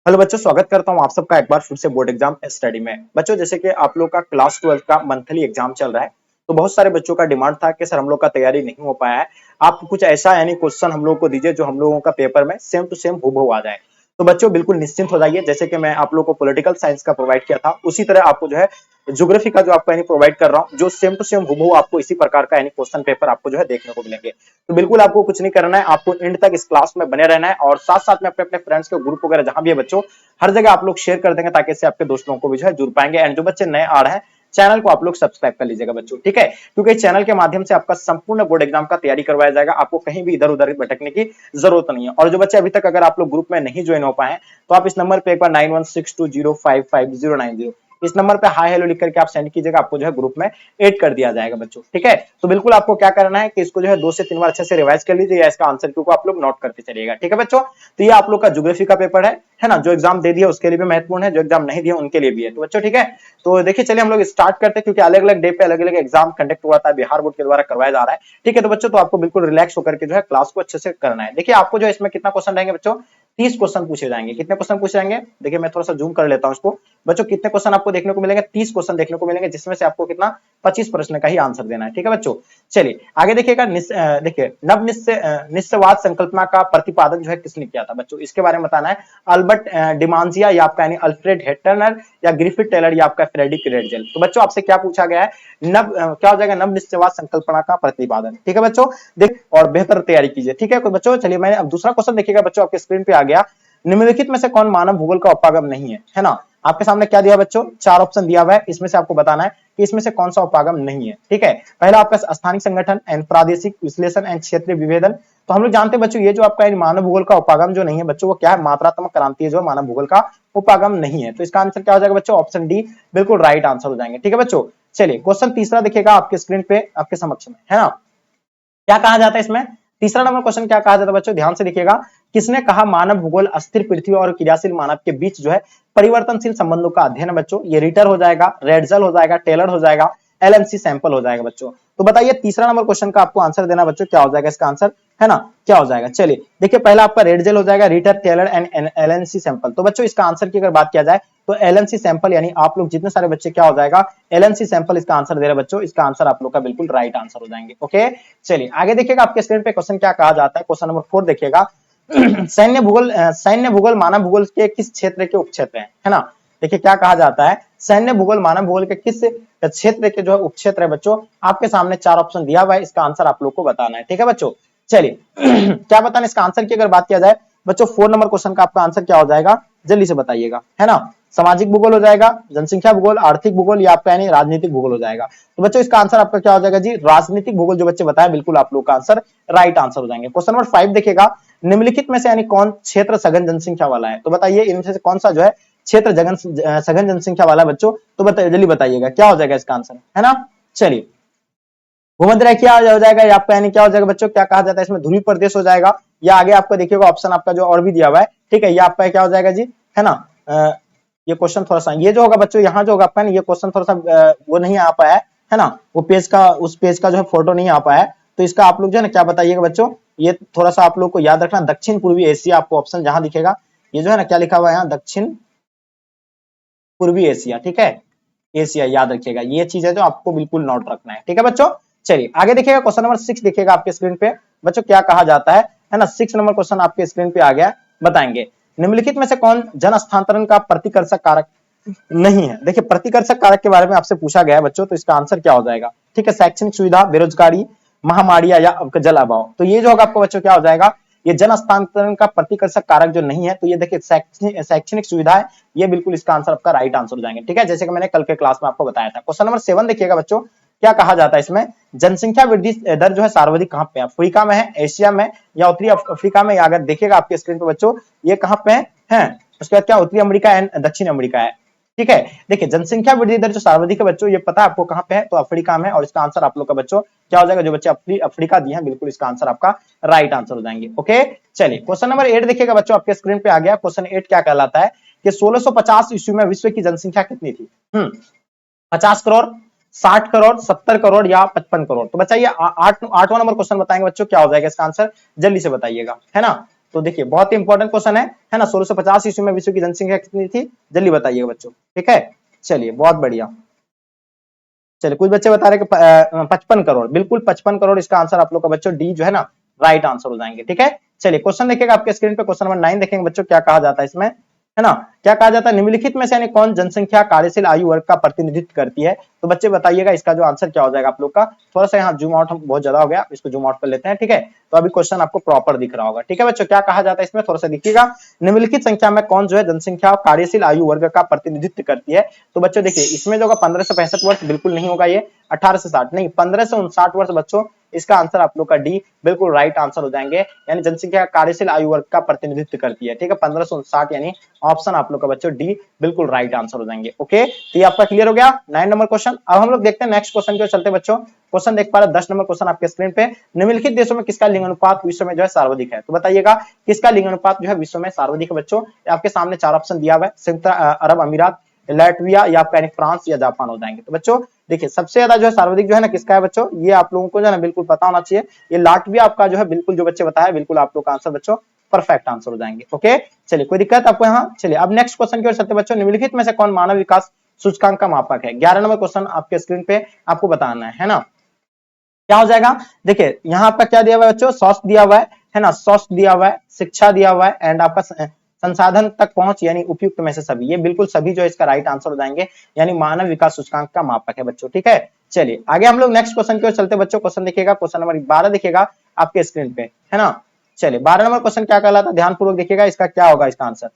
Hello बच्चों, स्वागत करता हूं आप सबका एक बार फिर से बोर्ड एग्जाम स्टडी में। बच्चों, जैसे कि आप लोग का क्लास 12 का मंथली एग्जाम चल रहा है, तो बहुत सारे बच्चों का डिमांड था कि सर हम लोग का तैयारी नहीं हो पाया है। आप कुछ ऐसा यानी क्वेश्चन हम लोग को दीजिए जो हम लोगों का पेपर में सेम टू सेम हूबहू आ जाए। तो बच्चों बिल्कुल निश्चिंत हो जाइए, जैसे कि मैं आप लोग को पॉलिटिकल साइंस का प्रोवाइड किया था उसी तरह आपको जो है ज्योग्राफी का जो आपको यानी प्रोवाइड कर रहा हूं, जो सेम टू सेम हूबहू आपको इसी प्रकार का यानी क्वेश्चन पेपर आपको जो है देखने को मिलेंगे। तो बिल्कुल आपको कुछ नहीं करना है, आपको एंड तक इस क्लास में बने रहना है और साथ साथ में अपने अपने फ्रेंड्स के ग्रुप वगैरह जहां भी है बच्चों, हर जगह आप लोग शेयर कर देंगे ताकि इससे आपके दोस्तों को भी जो है जुड़ पाएंगे। एंड जो बच्चे नए आ रहे हैं, चैनल को आप लोग सब्सक्राइब कर लीजिएगा बच्चों, ठीक है, क्योंकि चैनल के माध्यम से आपका संपूर्ण बोर्ड एग्जाम का तैयारी करवाया जाएगा। आपको कहीं भी इधर उधर भटकने की जरूरत नहीं है। और जो बच्चे अभी तक अगर आप लोग ग्रुप में नहीं ज्वाइन हो पाए तो आप इस नंबर पे एक बार 9162055090 इस नंबर पे हाई हेलो लिख करके आप सेंड कीजिएगा, आपको जो है ग्रुप में ऐड कर दिया जाएगा बच्चों, ठीक है। तो बिल्कुल आपको क्या करना है कि इसको जो है 2 से 3 बार अच्छे से रिवाइज कर लीजिए या इसका आंसर क्यू को आप लोग नोट करते चलिएगा, ठीक है बच्चों। तो ये आप लोग का ज्योग्राफी का पेपर है ना, जो एग्जाम दे दिया उसके लिए भी महत्वपूर्ण है, जो एग्जाम नहीं दिया उनके लिए भी है। तो बच्चों ठीक है, तो देखिए चलिए हम लोग स्टार्ट करते हैं, क्योंकि अलग अलग डे पे अलग अलग एग्जाम कंडक्ट हुआ था, बिहार बोर्ड के द्वारा करवाया जा रहा है, ठीक है। तो बच्चों तो आपको बिल्कुल रिलैक्स होकर के जो है क्लास को अच्छे से करना है। देखिए आपको जो है इसमें कितना क्वेश्चन रहेंगे बच्चों, 30 क्वेश्चन पूछे जाएंगे। कितने क्वेश्चन पूछे जाएंगे, देखिए मैं थोड़ा सा जूम कर लेता हूं इसको। बच्चों कितने क्वेश्चन आपको देखने को मिलेंगे, 30 क्वेश्चन देखने को मिलेंगे, जिसमें से आपको कितना 25 प्रश्न का ही आंसर देना है, ठीक है बच्चों। चलिए आगे देखिएगा, देखिए नव निश्चयवाद संकल्पना का प्रतिपादन जो है किसने किया था बच्चों, इसके बारे में बताना है। अल्बर्ट डिमांजिया या आपका यानी अल्फ्रेड हेटनर या ग्रिफिथ टेलर या आपका फ्रेडरिक रेडजेल। तो बच्चों आपसे क्या पूछा गया है, क्या हो जाएगा, नव निश्चयवाद संकल्पना का प्रतिपादन, ठीक है बच्चों। देख और बेहतर तैयारी कीजिए, ठीक है बच्चों। चलिए मैंने अब दूसरा क्वेश्चन देखिएगा बच्चों, आपके स्क्रीन पे आ गया। निम्नलिखित में से कौन मानव भूगोल का उपागम नहीं है ना। आपके सामने क्या दिया बच्चों, 4 ऑप्शन दिया हुआ है, इसमें से आपको बताना है कि इसमें से कौन सा उपागम नहीं है, ठीक है। पहला आपका स्थानिक संगठन एंड प्रादेशिक विश्लेषण एंड क्षेत्रीय विभेदन। तो हम लोग जानते हैं बच्चों, ये जो आपका मानव भूगोल का उपागम जो नहीं है बच्चों, वो क्या है, मात्रात्मक क्रांति जो मानव भूगोल का उपागम नहीं है। तो इसका आंसर क्या हो जाएगा बच्चों, ऑप्शन डी बिल्कुल राइट आंसर हो जाएंगे, ठीक है बच्चों। चलिए क्वेश्चन तीसरा देखिएगा आपके स्क्रीन पे आपके समक्ष में, है ना। क्या कहा जाता है इसमें, तीसरा नंबर क्वेश्चन क्या कहा जाता है बच्चों, ध्यान से देखिएगा। किसने कहा मानव भूगोल अस्थिर पृथ्वी और क्रियाशील मानव के बीच जो है परिवर्तनशील संबंधों का अध्ययन है बच्चों। ये रिटर हो जाएगा, रेडजल हो जाएगा, टेलर हो जाएगा, एलएमसी सैंपल हो जाएगा बच्चों। तो बताइए तीसरा नंबर क्वेश्चन का आपको आंसर देना बच्चों, क्या हो जाएगा इसका आंसर, है ना, क्या हो जाएगा। चलिए देखिए पहला आपका रेडजेल हो जाएगा, रिटर, टेलर एंड एलएनसी सैंपल। तो बच्चों इसका आंसर की अगर बात किया जाए तो एलएनसी सैंपल, यानी आप लोग जितने सारे बच्चे क्या हो जाएगा, एलएनसी सैंपल इसका आंसर दे रहे बच्चों। इसका आंसर आप लोग का बिल्कुल राइट आंसर हो जाएंगे, ओके। चलिए आगे देखिएगा आपके स्क्रीन पे क्वेश्चन क्या कहा जाता है, क्वेश्चन नंबर 4 देखिएगा। सैन्य भूगोल मानव भूगोल के किस क्षेत्र के उपक्षेत्र है ना। देखिए क्या कहा जाता है, सैन्य भूगोल मानव भूगोल के किस क्षेत्र के जो है उपक्षेत्र है बच्चों। आपके सामने 4 ऑप्शन दिया हुआ है, इसका आंसर आप लोग को बताना है, ठीक है बच्चों। चलिए क्या बताना इसका आंसर की अगर बात किया जाए बच्चों, 4 नंबर क्वेश्चन का आपका आंसर क्या हो जाएगा, जल्दी से बताइएगा, है ना। सामाजिक भूगोल हो जाएगा, जनसंख्या भूगोल, आर्थिक भूगोल या आपका यानी राजनीतिक भूगोल हो जाएगा। तो बच्चों इसका आंसर आपका क्या हो जाएगा जी, राजनीतिक भूगोल। जो बच्चे बताए बिल्कुल आप लोग का आंसर राइट आंसर हो जाएंगे। क्वेश्चन नंबर 5 देखिएगा, निम्नलिखित में से यानी कौन क्षेत्र सघन जनसंख्या वाला है। तो बताइए इनमें से कौन सा जो है क्षेत्र सघन जनसंख्या वाला बच्चों। तो बताइए जल्दी बताइएगा क्या हो जाएगा इसका आंसर, है ना। चलिए भूमध्य रेखा हो जाएगा या आपका यानी क्या हो जाएगा बच्चों, क्या कहा जाता है इसमें, ध्रुवीय प्रदेश हो जाएगा, या आगे आपको देखिएगा ऑप्शन आपका जो और भी दिया हुआ है, ठीक है, ये आपका क्या हो जाएगा जी, है ना। ये क्वेश्चन थोड़ा सा ये जो होगा बच्चों, यहाँ जो होगा आपका ये क्वेश्चन थोड़ा सा वो नहीं आ पाया है ना, वो पेज का उस पेज का जो है फोटो नहीं आ पाया। तो इसका आप लोग जो है ना क्या बताइएगा बच्चों, ये थोड़ा सा आप लोग को याद रखना, दक्षिण पूर्वी एशिया आपको ऑप्शन जहां दिखेगा, ये जो है ना क्या लिखा हुआ है यहाँ, दक्षिण पूर्वी एशिया, ठीक है, एशिया याद रखिएगा, ये चीज है जो आपको बिल्कुल नोट रखना है, ठीक है बच्चों। चलिए आगे देखिएगा क्वेश्चन नंबर 6 देखिएगा आपके स्क्रीन पे बच्चों, क्या कहा जाता है ना। 6 नंबर क्वेश्चन आपके स्क्रीन पे आ गया, बताएंगे निम्नलिखित में से कौन जन हस्तांतरण का प्रतिकर्षक कारक नहीं है। देखिए प्रतिकर्षक कारक के बारे में आपसे पूछा गया है बच्चों, तो इसका आंसर क्या हो जाएगा, ठीक है, शैक्षणिक सुविधा, बेरोजगारी, महामारी या आपका जल अभाव। तो ये जो होगा आपको बच्चों क्या हो जाएगा, ये जन हस्तांतरण का प्रतिकर्षक कारक जो नहीं है, तो ये देखिए शैक्षणिक सुविधा है, ये बिल्कुल इसका आंसर आपका राइट आंसर हो जाएंगे, ठीक है, जैसे कि मैंने कल के क्लास में आपको बताया था। क्वेश्चन नंबर 7 देखिएगा बच्चों, क्या कहा जाता है इसमें, जनसंख्या वृद्धि दर जो है सर्वाधिक कहां पे है, अफ्रीका में है, एशिया में या उत्तरी अफ्रीका में। अगर देखिएगा आपके स्क्रीन पे बच्चों, ये कहां पे है, उसके बाद क्या उत्तरी अमेरिका एंड दक्षिण अमेरिका है, ठीक है। देखिए जनसंख्या वृद्धि दर जो सर्वाधिक है बच्चों, ये पता है आपको कहां पे है, तो अफ्रीका में, और इसका आंसर आप लोग का बच्चों क्या हो जाएगा, जो बच्चे अफ्रीका दिए हैं बिल्कुल इसका आंसर आपका राइट आंसर हो जाएंगे, ओके। चलिए क्वेश्चन नंबर 8 देखिएगा बच्चों, आपके स्क्रीन पे आ गया। क्वेश्चन 8 क्या कहलाता है कि 1650 ईस्वी में विश्व की जनसंख्या कितनी थी, 50 करोड़, 60 करोड़, 70 करोड़ या 55 करोड़। तो बच्चा ये आठवां नंबर क्वेश्चन बताएंगे बच्चों, क्या हो जाएगा इसका आंसर, जल्दी से बताइएगा, है ना। तो देखिए बहुत ही इंपॉर्टेंट क्वेश्चन है ना। 1650 ईस्वी में विश्व की जनसंख्या कितनी थी, जल्दी बताइएगा बच्चों। ठीक है, चलिए बहुत बढ़िया। चलिए कुछ बच्चे बता रहे कि 55 करोड़, बिल्कुल 55 करोड़ इसका आंसर आप लोग का बच्चों डी जो है ना राइट आंसर हो जाएंगे। ठीक है, चलिए क्वेश्चन देखिएगा आपके स्क्रीन पे, क्वेश्चन नंबर 9 देखेंगे बच्चों, क्या कहा जाता है इसमें, है ना। क्या कहा जाता है, निम्नलिखित में से यानी कौन जनसंख्या कार्यशील आयु वर्ग का प्रतिनिधित्व करती है। तो बच्चे बताइएगा इसका जो आंसर क्या हो जाएगा आप लोग का। थोड़ा सा यहाँ जूम आउट बहुत ज्यादा हो गया, इसको जूम आउट कर लेते हैं। ठीक है, तो अभी क्वेश्चन आपको प्रॉपर दिख रहा होगा। ठीक है बच्चों, क्या कहा जाता है इसमें, थोड़ा सा देखिएगा। निम्नलिखित संख्या में कौन जो है जनसंख्या कार्यशील आयु वर्ग का प्रतिनिधित्व करती है। तो बच्चों देखिए इसमें जो होगा 1565 वर्ष बिल्कुल नहीं होगा, ये 18 से 60 नहीं 15 से 59 वर्ष बच्चों, इसका आंसर आप लोग का डी बिल्कुल राइट आंसर हो जाएंगे। यानी जनसंख्या कार्यशील आयु वर्ग का प्रतिनिधित्व करती है। ठीक है, 1559 यानी ऑप्शन आप लोग का बच्चों डी बिल्कुल राइट आंसर हो जाएंगे। ओके, तो ये आपका क्लियर हो गया 9 नंबर क्वेश्चन। अब हम लोग देखते हैं नेक्स्ट क्वेश्चन की ओर चलते बच्चों। क्वेश्चन देख पा रहे 10 नंबर क्वेश्चन आपके स्क्रीन पे, निम्नलिखित देशों में किसका लिंग अनुपात विश्व में जो है सर्वाधिक है। तो बताइएगा किसका लिंग अनुपात जो है विश्व में सर्वाधिक है बच्चों। आपके सामने 4 ऑप्शन दिया हुआ है, संयुक्त अरब अमीरात, लाटविया या आपका फ्रांस या जापान हो जाएंगे। तो बच्चों देखिए सबसे ज्यादा जो है सर्वाधिक जो है ना किसका है बच्चों, ये आप लोगों को जो है ना बिल्कुल पता होना चाहिए। ये लाटविया आपका जो है बिल्कुल जो बच्चे बताया बिल्कुल आप लोग का आंसर बच्चों परफेक्ट आंसर हो जाएंगे। ओके, चलिए कोई दिक्कत आपको यहाँ। चलिए अब नेक्स्ट क्वेश्चन की ओर चलते बच्चों, निम्नलिखित में से कौन मानव विकास सूचकांक का मापक है। 11 नंबर क्वेश्चन आपके स्क्रीन पे आपको बताना है ना। क्या हो जाएगा, देखिए यहाँ आपका क्या दिया हुआ है बच्चों, स्वास्थ्य दिया हुआ है ना, स्वास्थ्य दिया हुआ है, शिक्षा दिया हुआ है एंड आपका संसाधन तक पहुंच यानी उपयुक्त में से सभी, ये बिल्कुल सभी जो है इसका राइट आंसर हो जाएंगे। यानी मानव विकास सूचकांक का मापक है बच्चों। ठीक है, चलिए आगे हम लोग नेक्स्ट क्वेश्चन की ओर चलते बच्चों। क्वेश्चन देखिएगा, क्वेश्चन नंबर 12 देखिएगा आपके स्क्रीन पे, है ना। चलिए 12 नंबर क्वेश्चन क्या कहलाता है, ध्यानपूर्वक देखिएगा, इसका क्या होगा इसका आंसर।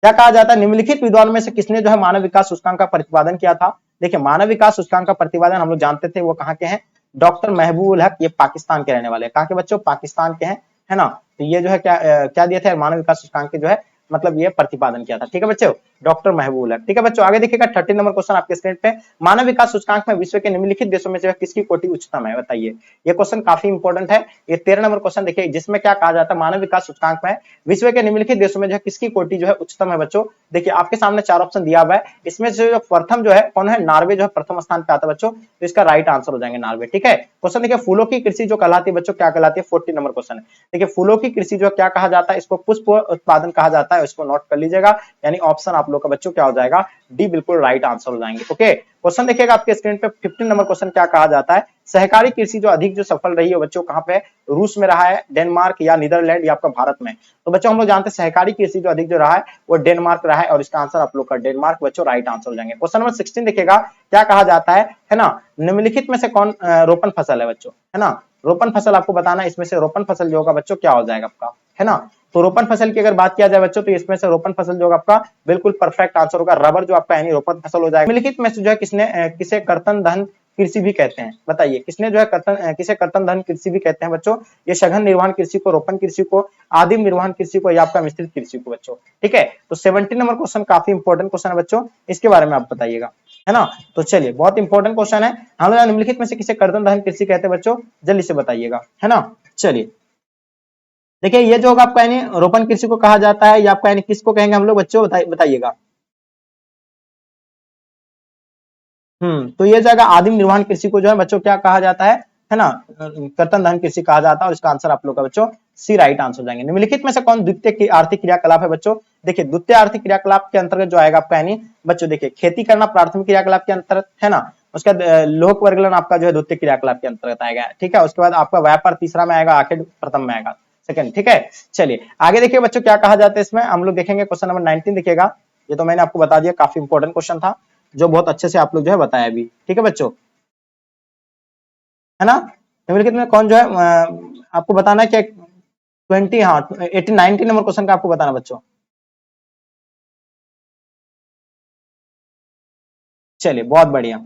क्या कहा जाता है, निम्नलिखित विद्वान में से किसने जो है मानव विकास सूचकांक का प्रतिपादन किया था। देखिए मानव विकास सूचकांक का प्रतिपादन हम लोग जानते थे वो कहाँ के हैं, डॉक्टर महबूबुल हक, ये पाकिस्तान के रहने वाले हैं। कहाँ के बच्चों, पाकिस्तान के हैं, है ना। तो ये जो है क्या दिए थे मानव विकास सूचकांक के जो है मतलब ये प्रतिपादन किया था। ठीक है बच्चों, डॉक्टर महबूबुल हक। ठीक है बच्चों, आगे देखिएगा 13 नंबर क्वेश्चन आपके स्क्रीन पे, मानव विकास सूचकांक में विश्व के निम्नलिखित देशों में से किसकी कोटि उच्चतम है, बताइए। ये क्वेश्चन काफी इंपॉर्टेंट है। ये 13 नंबर क्वेश्चन देखिए, जिसमें क्या कहा जाता है, मानव विकास सूचकांक में विश्व के निम्नलिखित देशों में जो है किसकी कोटि जो है उच्चतम है बच्चों। देखिए आपके सामने 4 ऑप्शन दिया हुआ है, इसमें से जो प्रथम जो है कौन है, नार्वे जो है प्रथम स्थान पे आता है बच्चों। तो इसका राइट आंसर हो जाएंगे नार्वे। ठीक है, क्वेश्चन देखिए, फूलों की कृषि जो कहलाती है बच्चों, क्या कहलाती है, 14 नंबर क्वेश्चन है। देखिए फूलों की कृषि जो क्या कहा जाता है, इसको पुष्प उत्पादन कहा जाता है, इसको नोट कर लीजिएगा। यानी ऑप्शन आप लोग का बच्चों क्या हो जाएगा, डी बिल्कुल राइट आंसर हो जाएंगे। ओके, क्वेश्चन देखिएगा आपके स्क्रीन पे 15 नंबर क्वेश्चन क्या कहा जाता है, सहकारी कृषि जो अधिक जो सफल रही है बच्चों कहाँ पे, रूस में रहा है, डेनमार्क या नीदरलैंड या आपका भारत में। तो बच्चों हम लोग जानते हैं सहकारी कृषि जो अधिक जो रहा है वो डेनमार्क रहा है, और इसका आंसर आप लोग का डेनमार्क बच्चों राइट आंसर हो जाएंगे। क्वेश्चन नंबर 16 देखिएगा, क्या कहा जाता है ना, निम्नलिखित में से कौन रोपण फसल है बच्चों, है ना। रोपण फसल आपको बताना है, इसमें से रोपण फसल जो होगा बच्चों क्या हो जाएगा आपका, है ना। तो रोपण फसल की अगर बात किया जाए बच्चों, तो इसमें से रोपण फसल जो होगा आपका बिल्कुल परफेक्ट आंसर होगा, रबर जो आपका यानी रोपण फसल हो जाएगा। निम्नलिखित में से जो है किसे कर्तन धन कृषि भी कहते हैं, बताइए किसने जो है किसे कर्तन धन कृषि भी कहते हैं बच्चों। ये सघन निर्वहन कृषि को, रोपण कृषि को, आदिम निर्वहन कृषि को या आपका मिश्रित कृषि को बच्चों। ठीक है, तो 17 नंबर क्वेश्चन काफी इंपॉर्टेंट क्वेश्चन है बच्चों, इसके बारे में आप बताइएगा, है ना। तो चलिए बहुत इंपॉर्टेंट क्वेश्चन है, हम लोग निम्नलिखित में से किसे कर्तन धन कृषि कहते हैं बच्चों, जल्दी से बताइएगा, है ना। चलिए देखिए ये जो होगा आपका यानी रोपण कृषि को कहा जाता है, या आपका यानी किसको कहेंगे हम लोग बच्चों, बताइएगा। तो ये जाएगा आदिम निर्वहन कृषि को जो है बच्चों क्या कहा जाता है ना, कर्तन धन कृषि कहा जाता है, और इसका आंसर आप लोग का बच्चों सी राइट आंसर हो जाएंगे। निम्नलिखित में से कौन द्वितीय की आर्थिक क्रियाकलाप है बच्चों। देखिए द्वितीय आर्थिक क्रियाकलाप के अंतर्गत जो आएगा आपका यानी बच्चों देखिए खेती करना प्राथमिक क्रियाकलाप के अंतर्गत, है ना। उसके बाद लोक वर्गलन आपका जो है द्वितीय क्रियाकलाप के अंतर्गत आएगा। ठीक है, उसके बाद आपका व्यापार तीसरा में आएगा, आखिर प्रथम में आएगा, सेकंड। ठीक है, चलिए आगे देखिए बच्चों क्या कहा जाता है इसमें, हम लोग देखेंगे क्वेश्चन नंबर 19 देखिएगा। ये तो मैंने आपको बता दिया, काफी इंपॉर्टेंट क्वेश्चन था जो बहुत अच्छे से आप लोग जो है बताया भी। ठीक है बच्चों, है ना। निम्नलिखित में कौन जो है आपको बताना है कि 20 हाँ 18 19 नंबर क्वेश्चन का आपको बताना बच्चों। चलिए बहुत बढ़िया,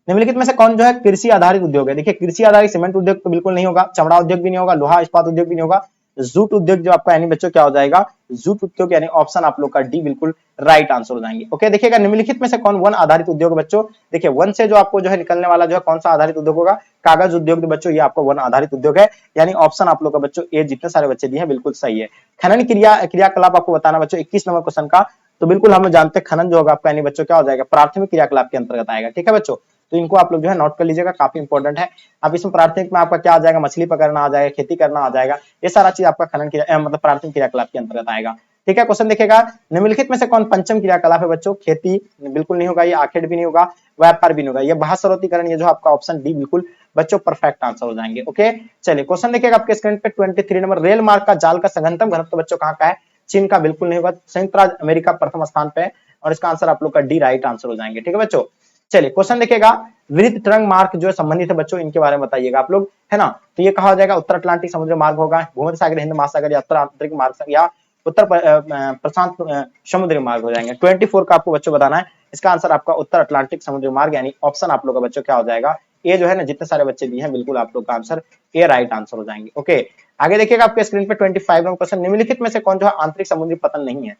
निम्नलिखित में से कौन जो है कृषि आधारित उद्योग है। देखिए कृषि आधारित सीमेंट उद्योग तो बिल्कुल नहीं होगा, चमड़ा उद्योग भी नहीं होगा, लोहा इस्पात उद्योग भी नहीं होगा, जूट उद्योग जो आपका यानी बच्चों क्या हो जाएगा, जूट उद्योग यानी ऑप्शन आप लोग का डी बिल्कुल राइट आंसर हो जाएंगे। ओके, देखिएगा निम्नलिखित में से कौन वन आधारित उद्योग बच्चों। देखिए वन से जो आपको जो है निकलने वाला जो है कौन सा आधारित उद्योग होगा, कागज उद्योग बच्चों, ये आपका वन आधारित उद्योग है। यानी ऑप्शन आप लोग का बच्चों ए जितने सारे बच्चे दिए हैं बिल्कुल सही है। खनन क्रियाकलाप आपको बताना बच्चों 21 नंबर क्वेश्चन का, तो बिल्कुल हम जानते हैं खनन जो होगा आपका यानी बच्चों क्या हो जाएगा, प्राथमिक क्रियाकलाप के अंतर्गत आएगा। ठीक है बच्चों, तो इनको आप लोग जो है नोट कर लीजिएगा, काफी इंपॉर्टेंट है। अब इसमें प्राथमिक में आपका क्या आ जाएगा, मछली पकड़ना आ जाएगा, खेती करना आ जाएगा, ये सारा चीज आपका खनन क्रिया मतलब प्राथमिक क्रियाकलाप के अंतर्गत आएगा। ठीक है, क्वेश्चन देखिएगा, निम्नलिखित में से कौन पंचम क्रियाकलाप है बच्चों, खेती बिल्कुल नहीं होगा, ये आखेट भी नहीं होगा, व्यापार भी नहीं होगा, ये भाषारोतीकरण, ये जो आपका ऑप्शन डी बिल्कुल बच्चों परफेक्ट आंसर हो जाएंगे। ओके, चलिए क्वेश्चन देखिएगा आपके स्क्रीन पे 23 नंबर, रेल मार्ग का जाल का सघनतम घनत्व बच्चों कहाँ का है, चीन का बिल्कुल नहीं होगा, संयुक्त राज्य अमेरिका प्रथम स्थान पे है, और इसका आंसर आप लोग का डी राइट आंसर हो जाएंगे। ठीक है बच्चों, चलिए क्वेश्चन देखिएगा, वृत्त तरंग मार्ग जो संबंधित है बच्चों, इनके बारे में बताइएगा आप लोग, है ना। तो ये कहा हो जाएगा उत्तर अटलांटिक समुद्र मार्ग होगा, भूमध्य सागर, हिंद महासागर, या उत्तर आंतरिक मार्ग, या उत्तर प्रशांत समुद्री मार्ग हो जाएंगे। 24 का आपको बच्चों बताना है, इसका आंसर आपका उत्तर अटलांटिक समुद्री मार्ग, यानी ऑप्शन आप लोग का बच्चों क्या हो जाएगा, ये जो है ना, जितने सारे बच्चे दिए हैं बिल्कुल आप लोग का आंसर ए राइट आंसर हो जाएंगे। ओके, आगे देखिएगा आपके स्क्रीन पे 25 नंबर क्वेश्चन, निम्नलिखित में से कौन जो है आंतरिक समुद्री पतन नहीं है,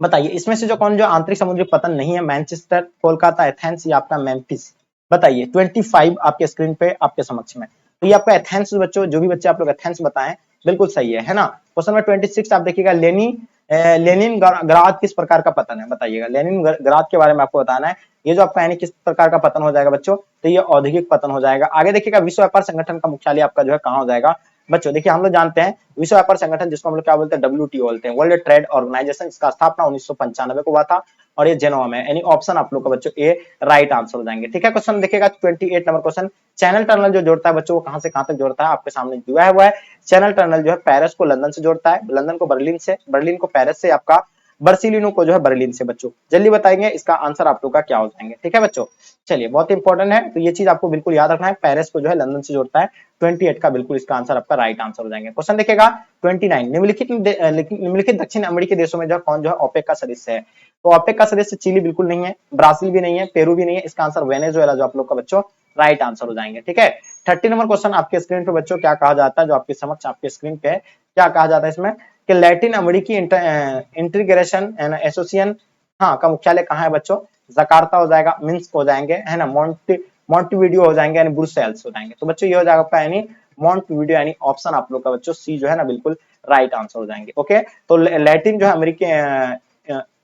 बताइए इसमें से जो कौन जो आंतरिक समुद्री पतन नहीं है, मैनचेस्टर, कोलकाता, एथेंस, या आपका मेम्फिस, बताइए 25 आपके स्क्रीन पे आपके समक्ष में। तो ये आपका एथेंस बच्चों, जो भी बच्चे आप लोग एथेंस बताएं बिल्कुल सही है ना। क्वेश्चन नंबर 26 आप देखिएगा, लेनिन ग्राद किस प्रकार का पतन है, बताइएगा लेनिन ग्राद के बारे में आपको बताना है, ये जो आपका यानी किस प्रकार का पतन हो जाएगा बच्चों, तो ये औद्योगिक पतन हो जाएगा। आगे देखिएगा, विश्व व्यापार संगठन का मुख्यालय आपका जो है कहाँ हो जाएगा बच्चों, देखिए हम लोग जानते हैं विश्व व्यापार संगठन जिसको हम लोग क्या बोलते हैं, WTO बोलते हैं, वर्ल्ड ट्रेड ऑर्गेनाइजेशन, इसका स्थापना 1995 को हुआ था, और ये जेनोवा में, यानी ऑप्शन आप लोग का बच्चों ए राइट आंसर हो जाएंगे। ठीक है, क्वेश्चन देखिएगा 28 नंबर क्वेश्चन, चैनल टनल जो जोड़ता है बच्चों, वो कहां से कहां तक जोड़ता है, आपके सामने दिया हुआ है। चैनल टनल जो है पेरिस को लंदन से जोड़ता है, लंदन को बर्लिन से, बर्लिन को पेरिस से, आपका बर्सिलिनो को जो है बर्लिन से। बच्चों जल्दी बताएंगे इसका आंसर आप लोग का क्या हो जाएंगे। ठीक है बच्चों, चलिए बहुत इंपॉर्टेंट है, तो ये चीज आपको बिल्कुल याद रखना है, पेरिस को जो है लंदन से जोड़ता है। 28 का बिल्कुल इसका आंसर आपका राइट आंसर हो जाएंगे। क्वेश्चन देखिएगा 29, निम्नलिखित दक्षिण अमेरिकी देशों में जो कौन जो है ओपेक का सदस्य है, तो ओपेक का सदस्य चिली बिल्कुल नहीं है, ब्राजील भी नहीं है, पेरू भी नहीं है, इसका आंसर वेनेजुएला जो आप लोग का बच्चों राइट आंसर हो जाएंगे। ठीक है, 30 नंबर क्वेश्चन आपके स्क्रीन पे बच्चों क्या कहा जाता है, जो आपके समक्ष आपके स्क्रीन पे क्या कहा जाता है इसमें, कि लैटिन अमेरिकी इंटीग्रेशन एसोसिएशन हाँ का मुख्यालय कहाँ है बच्चों, जकार्ता हो जाएगा, मिन्स्क हो जाएंगे, है ना, मॉन्टेविडियो हो जाएंगे, यानी ब्रुसेल्स हो जाएंगे। तो बच्चों ये हो जाएगा आपका यानी मॉन्टेविडियो, यानी ऑप्शन आप लोग का बच्चों सी जो है ना बिल्कुल राइट आंसर हो जाएंगे। ओके, तो लैटिन जो है अमेरिकी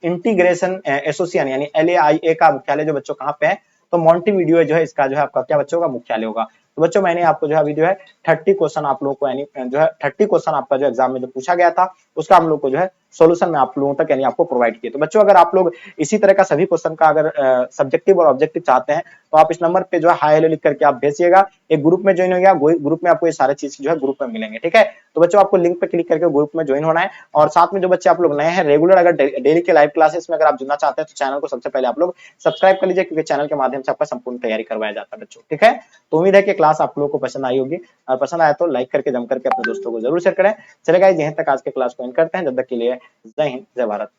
इंटीग्रेशन एसोसिएशन यानी LAIA का मुख्यालय जो बच्चों कहाँ पे है, तो मॉन्टेविडियो जो है इसका जो है आपका क्या बच्चों का मुख्यालय होगा। तो बच्चों मैंने आपको जो है अभी जो है 30 क्वेश्चन आप लोगों को यानी जो है 30 क्वेश्चन आपका जो एग्जाम में जो पूछा गया था उसका हम लोग को जो है सॉल्यूशन में आप लोगों तक यानी आपको प्रोवाइड किए। तो बच्चों अगर आप लोग इसी तरह का सभी क्वेश्चन का अगर सब्जेक्टिव और ऑब्जेक्टिव चाहते हैं तो आप इस नंबर पे जो है हाई हेलो लिख करके आप भेजिएगा, एक ग्रुप में ज्वाइन हो गया, ग्रुप में आपको ये सारे चीज जो है ग्रुप में मिलेंगे। ठीक है, तो बच्चों आपको लिंक पे क्लिक करके ग्रुप में ज्वाइन होना है, और साथ में जो बच्चे आप लोग नए हैं रेगुलर अगर डेली के लाइव क्लासेस में अगर आप जुड़ना चाहते हैं तो चैनल को सबसे पहले आप लोग सब्सक्राइब कर लीजिए, क्योंकि चैनल के माध्यम से आपका संपूर्ण तैयारी करवाया जाता है बच्चों। ठीक है, तो उम्मीद है कि क्लास आप लोगों को पसंद आई होगी, और पसंद आया तो लाइक करके जम करके अपने दोस्तों को जरूर शेयर करें। चलेगा यहीं तक आज के क्लास को एंड करते हैं, जब तक के लिए जय हिंद जय भारत।